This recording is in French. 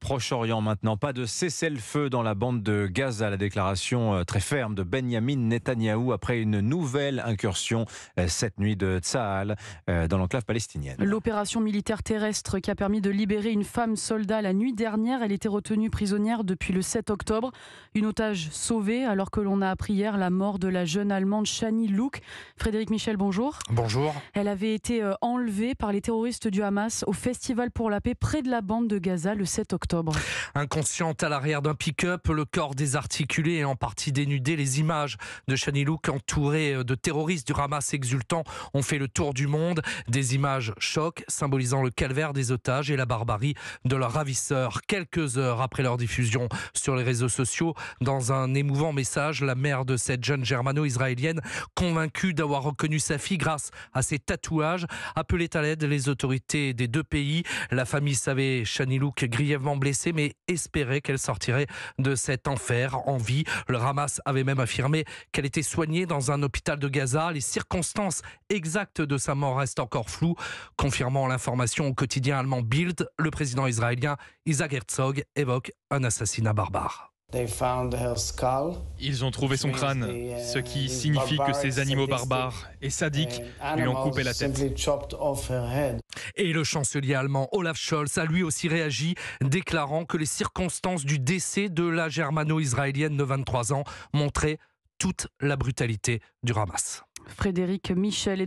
Proche-Orient maintenant. Pas de cessez-le-feu dans la bande de Gaza. La déclaration très ferme de Benyamin Netanyahou après une nouvelle incursion cette nuit de Tsahal dans l'enclave palestinienne. L'opération militaire terrestre qui a permis de libérer une femme soldat la nuit dernière. Elle était retenue prisonnière depuis le 7 octobre. Une otage sauvée alors que l'on a appris hier la mort de la jeune Allemande Shani Louk. Frédéric Michel, bonjour. Bonjour. Elle avait été enlevée par les terroristes du Hamas au Festival pour la paix près de la bande de Gaza le 7 octobre. Inconsciente à l'arrière d'un pick-up, le corps désarticulé et en partie dénudé, les images de Shani Louk entourée de terroristes du Hamas exultants ont fait le tour du monde. Des images choc symbolisant le calvaire des otages et la barbarie de leurs ravisseurs. Quelques heures après leur diffusion sur les réseaux sociaux, dans un émouvant message, la mère de cette jeune germano-israélienne, convaincue d'avoir reconnu sa fille grâce à ses tatouages, appelait à l'aide les autorités des deux pays. La famille savait Shani Louk grièvement blessée, mais espérait qu'elle sortirait de cet enfer en vie. Le Hamas avait même affirmé qu'elle était soignée dans un hôpital de Gaza. Les circonstances exactes de sa mort restent encore floues. Confirmant l'information au quotidien allemand Bild, le président israélien Isaac Herzog évoque un assassinat barbare. Ils ont trouvé son crâne, ce qui signifie que ces animaux barbares et sadiques lui ont coupé la tête. Et le chancelier allemand Olaf Scholz a lui aussi réagi, déclarant que les circonstances du décès de la germano-israélienne de 23 ans montraient toute la brutalité du Hamas. Frédéric Michel est